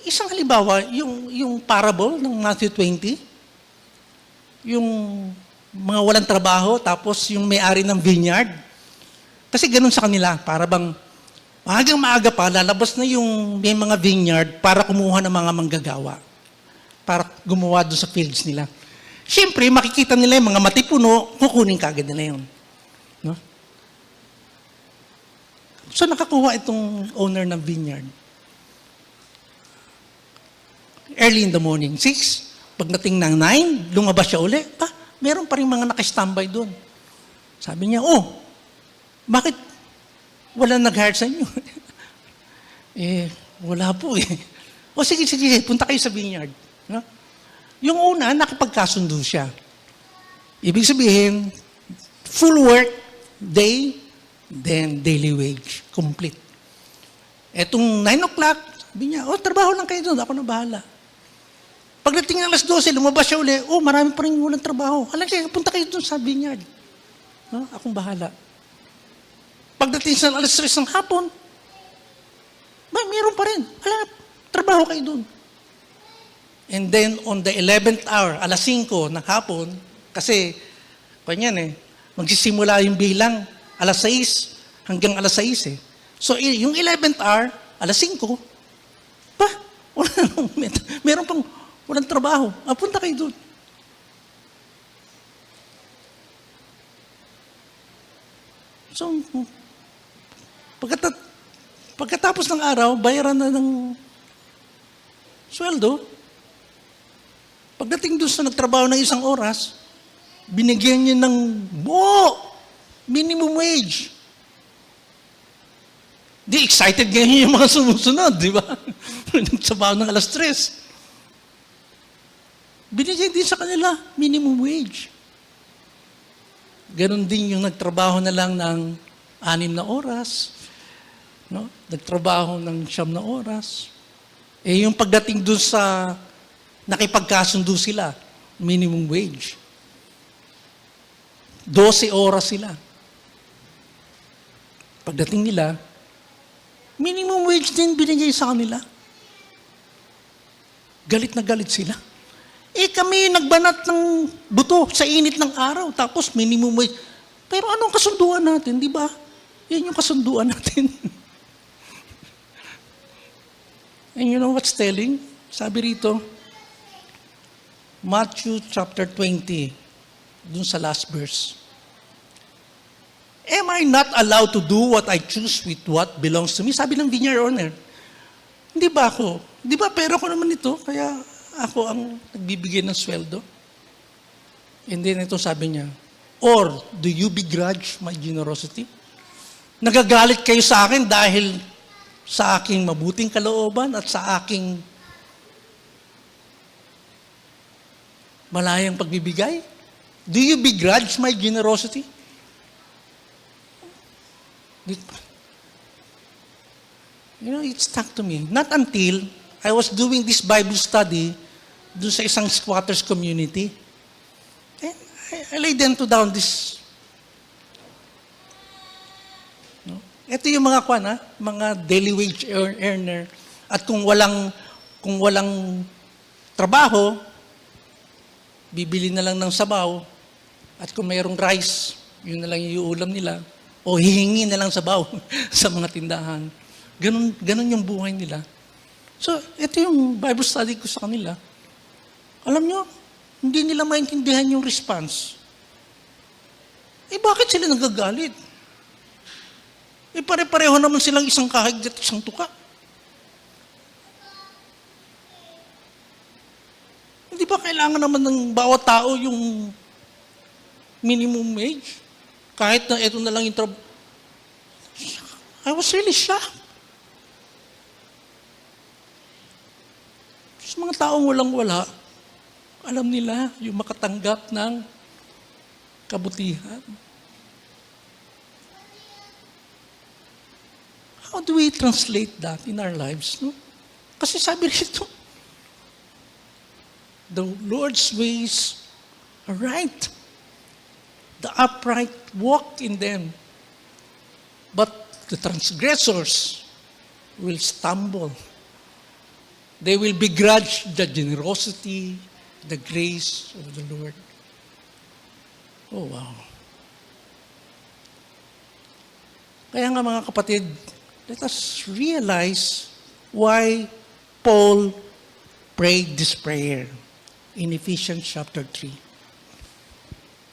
Isang halimbawa, yung parable ng Matthew 20, yung mga walang trabaho, tapos yung may-ari ng vineyard. Kasi ganun sa kanila, para bang maagang-maaga pa, lalabas na yung may mga vineyard para kumuha ng mga manggagawa. Para gumawa doon sa fields nila. Siyempre, makikita nila yung mga matipuno, kukunin kagad nila yun. No? So nakakuha itong owner ng vineyard. Early in the morning, 6. Pagdating ng 9, lumabas siya uli. Meron pa rin mga nakastambay doon. Sabi niya, bakit wala nag-hire sa inyo? Wala po eh. Sige, punta kayo sa vineyard. No? Yung una, nakipagkasundo siya. Ibig sabihin, full work, day, then daily wage, complete. Etong 9 o'clock, sabi niya, trabaho lang kayo doon, ako na bahala. Pagdating ng alas 12, lumabas siya uli, marami pa rin walang trabaho. Punta kayo doon sa vineyard. No? Akong bahala. Pagdating sa alas 3 ng hapon, meron pa rin. Trabaho kayo doon. And then, on the 11th hour, alas 5 ng hapon, kasi, magsisimula yung bilang, alas 6 hanggang alas 6 eh. So, yung 11th hour, alas 5, meron pang walang trabaho. Punta kayo doon. So, pagkatapos ng araw, bayaran na ng sweldo. Pagdating doon sa nagtrabaho ng 1 oras, binigyan niya ng minimum wage. Di excited ganyan yung mga sumusunod, di ba? Nagtrabaho ng alas 3. Binigyan din sa kanila minimum wage. Ganon din yung nagtrabaho na lang ng 6 na oras, no? Nagtrabaho ng 9 na oras. Yung pagdating dun sa nakipagkasundo sila, minimum wage. 12 oras sila. Pagdating nila, minimum wage din binigay sa kanila. Galit na galit sila. Kami nagbanat ng buto sa init ng araw, tapos minimum wage. Pero anong kasunduan natin, di ba? Yan yung kasunduan natin. And you know what's telling? Sabi rito, Matthew chapter 20, dun sa last verse. Am I not allowed to do what I choose with what belongs to me? Sabi ng vineyard owner. Hindi ba ako? Di ba pero ko naman ito, kaya ako ang nagbibigay ng sweldo? And then ito sabi niya, or do you begrudge my generosity? Nagagalit kayo sa akin dahil sa aking mabuting kalooban at sa aking malayang pagbibigay? Do you begrudge my generosity? You know, it stuck to me. Not until I was doing this Bible study doon sa isang squatters community. And I laid them down this. No? Ito yung mga mga daily wage earner. At kung walang trabaho, bibili na lang ng sabaw. At kung mayroong rice, yun na lang yung ulam nila. O hihingi na lang sabaw sa mga tindahan. Ganun yung buhay nila. So, ito yung Bible study ko sa kanila. Alam nyo, hindi nila maintindihan yung response. Bakit sila nagagalit? Pare-pareho naman silang isang kahig at isang tuka. Hindi ba kailangan naman ng bawat tao yung minimum wage? Kahit na ito na lang yung trabaho. I was really shocked. Sa mga taong walang-wala, alam nila yung makatanggap ng kabutihan. How do we translate that in our lives? No? Kasi sabi rito, the Lord's ways are right. The upright walk in them. But the transgressors will stumble. They will begrudge the generosity, the grace of the Lord. Oh, wow. Kaya nga mga kapatid, let us realize why Paul prayed this prayer in Ephesians chapter 3.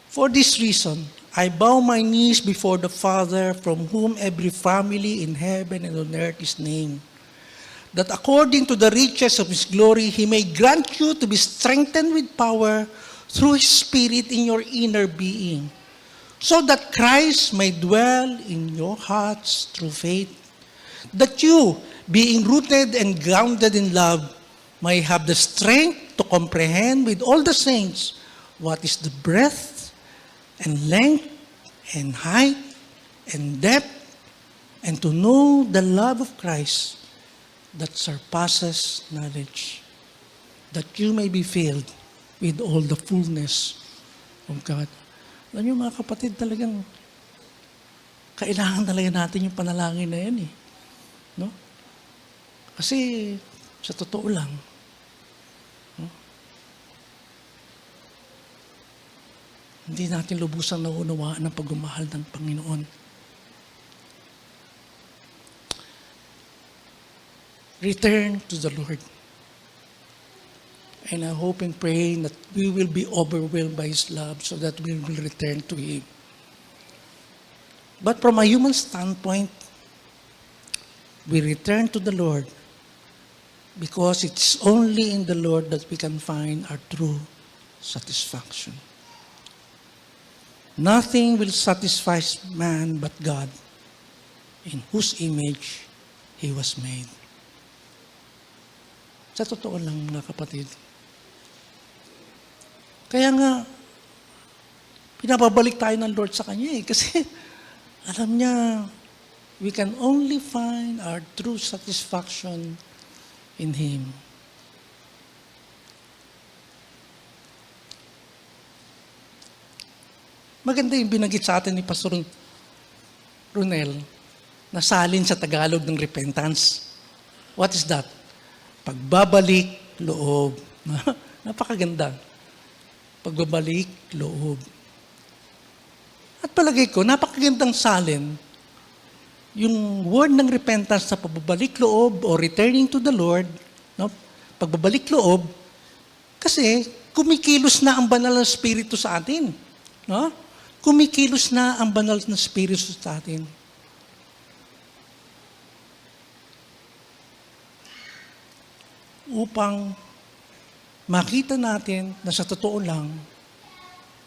For this reason, I bow my knees before the Father, from whom every family in heaven and on earth is named, that according to the riches of His glory, He may grant you to be strengthened with power through His Spirit in your inner being, so that Christ may dwell in your hearts through faith, that you, being rooted and grounded in love, may have the strength to comprehend with all the saints what is the breadth and length and height and depth, and to know the love of Christ that surpasses knowledge, that you may be filled with all the fullness of God. Alam niyo mga kapatid, talagang kailangan talaga natin yung panalangin na yan eh. No? Kasi sa totoo lang, hindi natin lubusang naunawaan ang pagmamahal ng Panginoon. Return to the Lord. And I hope and pray that we will be overwhelmed by His love so that we will return to Him. But from a human standpoint, we return to the Lord because it's only in the Lord that we can find our true satisfaction. Nothing will satisfy man but God, in whose image he was made. Sa totoo lang mga kapatid. Kaya nga, pinapabalik tayo ng Lord sa Kanya eh. Kasi alam niya, we can only find our true satisfaction in Him. Maganda yung binanggit sa atin ni Pastor Ronel na salin sa Tagalog ng repentance. What is that? Pagbabalik loob. Napakaganda. Pagbabalik loob. At palagay ko, napakagandang salin yung word ng repentance sa pagbabalik loob o returning to the Lord, no? Pagbabalik loob, kasi kumikilos na ang banal na Espiritu sa atin. No? Kumikilos na ang banal na Espiritu sa atin. Upang makita natin na sa totoo lang,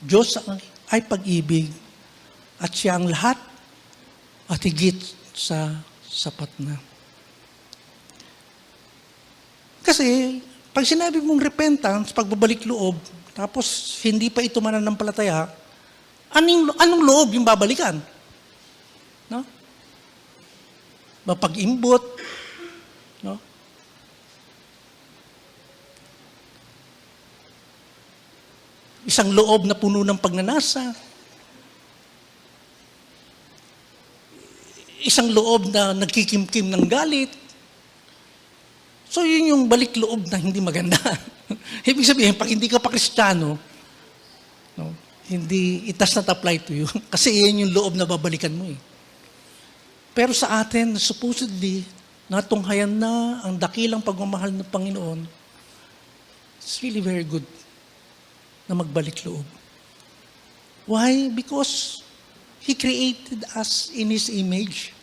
Diyos ay pag-ibig at Siya ang lahat at higit sa sapat na. Kasi, pag sinabi mong repentance, pagbabalik loob, tapos hindi pa ito mananampalataya, anong loob yung babalikan? No? Mapag-imbot, no? Isang loob na puno ng pagnanasa. Isang loob na nagkikimkim ng galit. So yun yung balik loob na hindi maganda. Ibig sabihin, pag hindi ka pa Kristiyano, no, hindi, it does not apply to you. Kasi yan yung loob na babalikan mo eh. Pero sa atin, supposedly, natunghayan na ang dakilang pagmamahal ng Panginoon, it's really very good na magbalik loob. Why? Because He created us in His image.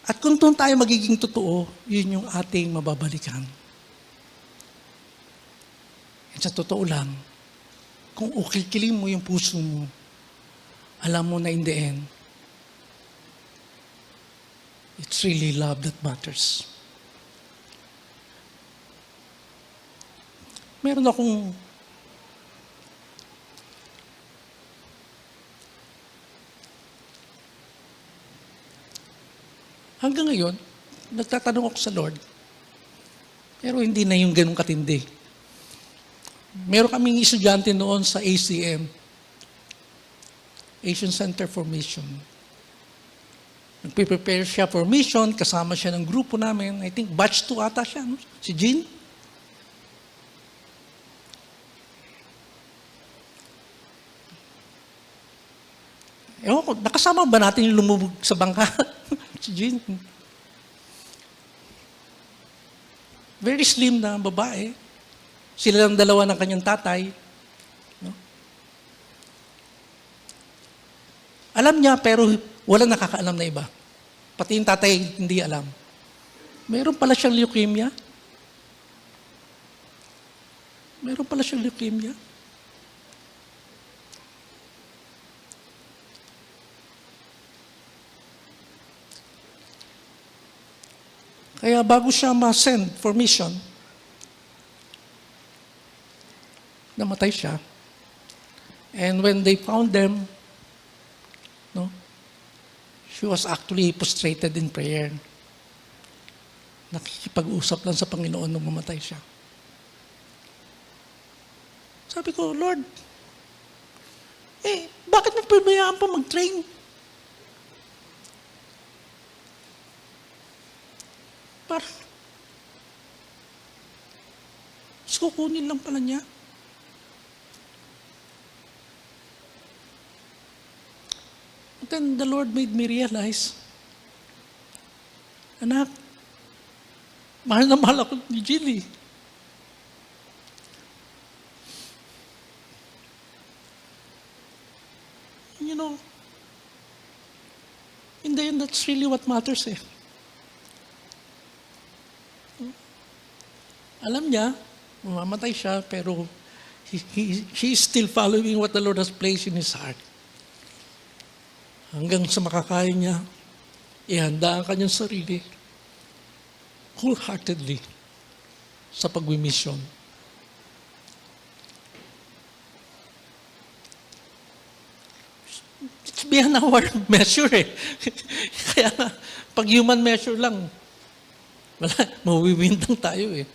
At kung doon tayo magiging totoo, yun yung ating mababalikan. At sa totoo lang, kung ukikiling mo yung puso mo, alam mo na in the end, it's really love that matters. Meron akong hanggang ngayon, nagtatanong ako sa Lord, pero hindi na yung ganun katindi. Meron kaming estudyante noon sa ACM, Asian Center for Mission. Nagpe-prepare siya for mission, kasama siya ng grupo namin. I think batch 2 ata siya, no? Si Jean. Ewan ko, nakasama ba natin yung lumubog sa bangka? Si Jean. Very slim na babae. Sila lang dalawa ng kanyang tatay. No? Alam niya, pero wala nakakaalam na iba. Pati yung tatay hindi alam. Meron pala siyang leukemia. Meron pala siyang leukemia. Kaya bago siya ma-send for mission, namatay siya. And when they found them, no, she was actually prostrated in prayer. Nakikipag-usap lang sa Panginoon nung mamatay siya. Sabi ko, Lord, bakit mo pabayaan pa mag-train? Parang, kukunin lang pala niya. And then the Lord made me realize, anak, mahal na mahal ako ni Jill. You know, in the end, that's really what matters eh. Alam niya, mamamatay siya, pero she is still following what the Lord has placed in his heart. Hanggang sa makakaya niya, ihanda ang kanyang sarili wholeheartedly sa pagwimisyon. It's beyond our measure eh. Kaya pag human measure lang, wala, mawiwindang tayo eh.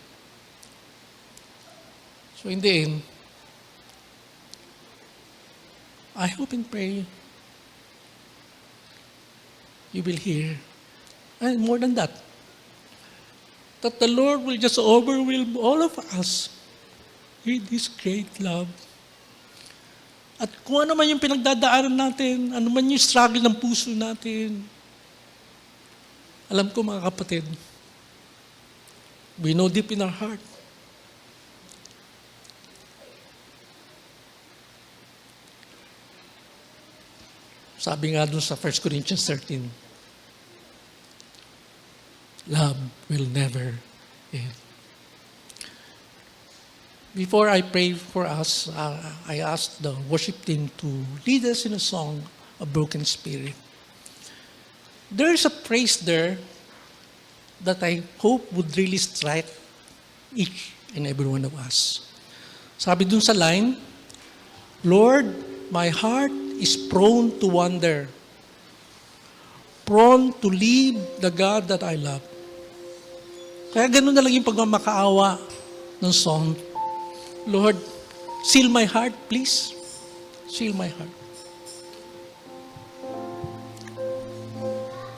So in the end, I hope and pray you will hear, and more than that the Lord will just overwhelm all of us with His great love. At kung ano man yung pinagdadaanan natin, ano man yung struggle ng puso natin, alam ko mga kapatid, we know deep in our heart, sabi nga dun sa 1 Corinthians 13, love will never end. Before I pray for us, I asked the worship team to lead us in a song, A Broken Spirit. There is a praise there that I hope would really strike each and every one of us. Sabi dun sa line, Lord, my heart is prone to wander, prone to leave the God that I love. Kaya ganun na lang yung pagmamakaawa ng song. Lord, seal my heart, please. Seal my heart.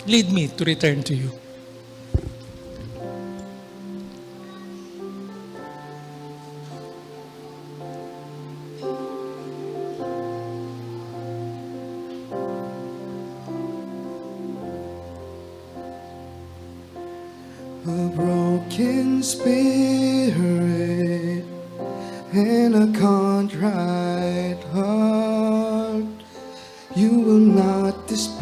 Lead me to return to you. A broken spirit and a contrite heart you will not despise.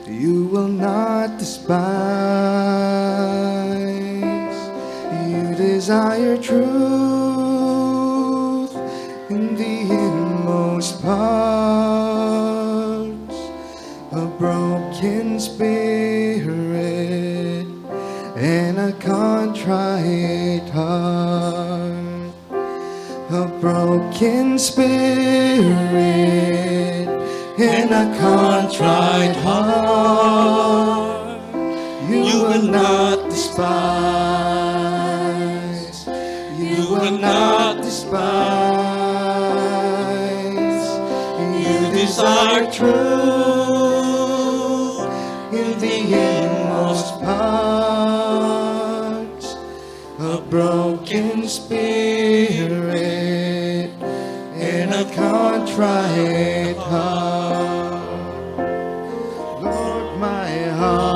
You will not despise. You desire truth in the inmost parts. A broken spirit and a contrite heart. A broken spirit and a contrite heart you will not despise. You will not despise. You desire truth hearts, a broken spirit, and a contrite heart. Lord, my heart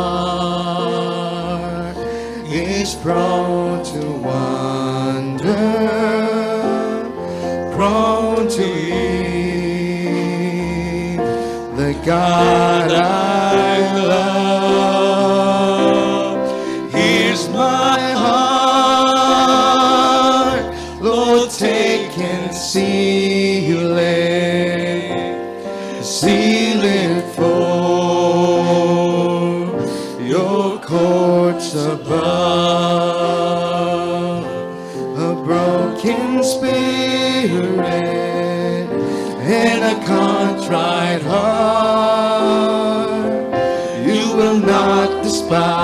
is prone to wander, prone to leave the God I love. Here's my heart, Lord, take and seal it for your courts above. A broken spirit and a contrite heart you will not despise.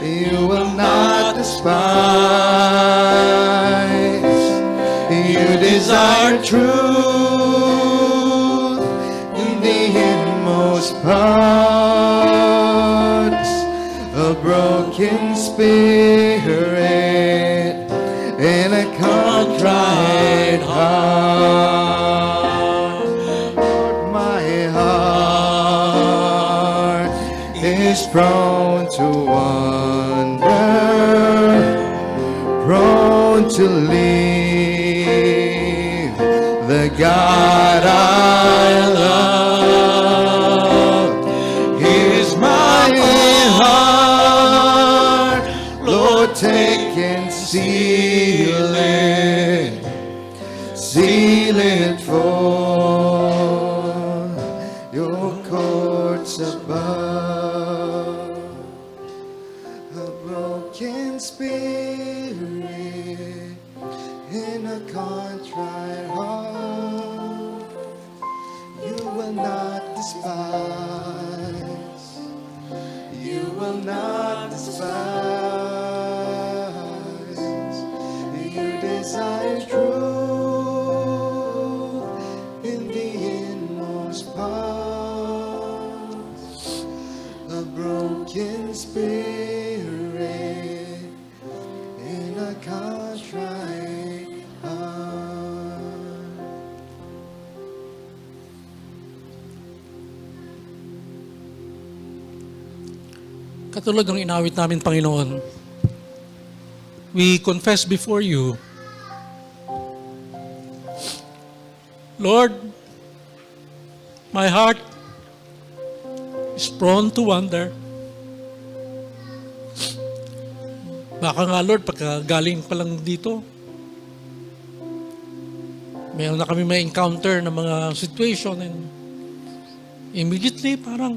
You will not despise. You desire truth in the inmost parts. A broken spirit and a contrite heart. Lord, my heart is prone to wander, prone to leave the God I love. Here's my heart, Lord, take and seal it for your courts above. A broken spirit in a contrite heart you will not despise. You will not despise. You desire truth in the inmost parts. A broken spirit in a contrite heart. Katulad ng inawit namin, Panginoon, we confess before you, Lord, my heart is prone to wander. Baka nga, Lord, pagka galing pa lang dito, mayroon na kami may encounter na mga situation and immediately parang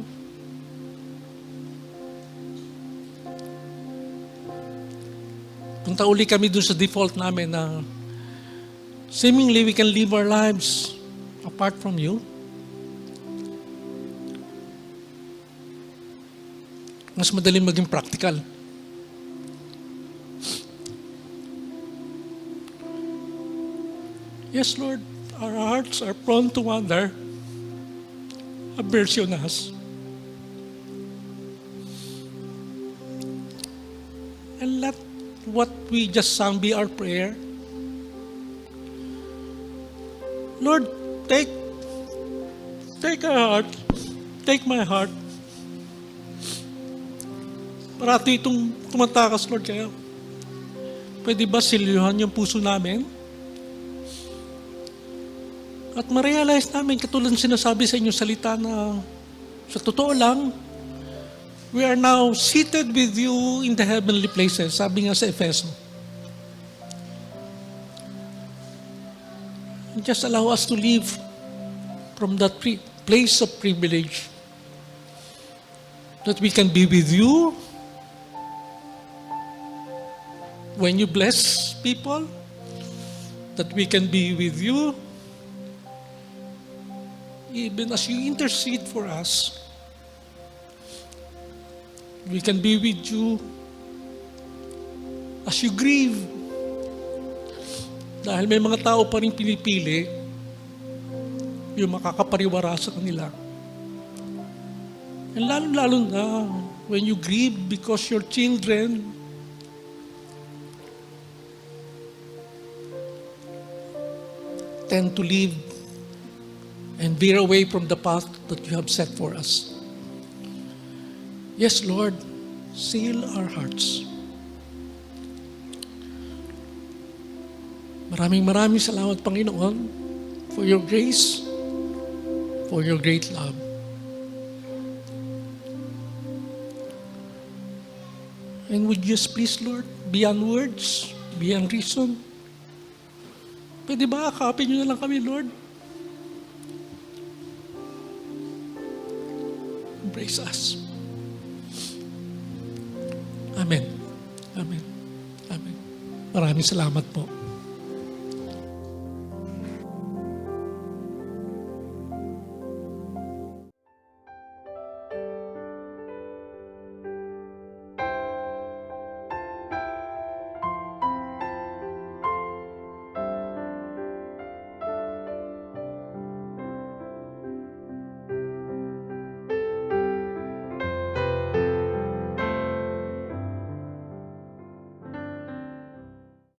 punta uli kami dun sa default namin na seemingly we can live our lives apart from you. Mas madaling maging practical. Yes, Lord, our hearts are prone to wander. Have mercy on us. And let what we just sang be our prayer. Lord, take our heart. Take my heart. Parati itong tumatakas, Lord, kaya pwede ba silyuhan yung puso namin? At ma-realize namin, katulad ng sinasabi sa inyong salita na sa totoo lang, we are now seated with you in the heavenly places. Sabi nga sa Efeso. Just allow us to live from that place of privilege. That we can be with you when you bless people. That we can be with you even as you intercede for us. We can be with you as you grieve. Dahil may mga tao pa rin pinipili yung makakapariwara sa kanila. And lalo-lalo na when you grieve because your children tend to leave and veer away from the path that you have set for us. Yes, Lord, seal our hearts. Maraming salamat, Panginoon, for your grace, for your great love. And would you just please, Lord, beyond words, beyond reason, pwede ba akapin nyo na lang kami, Lord? Embrace us. Amen. Amen. Amen. Maraming salamat po.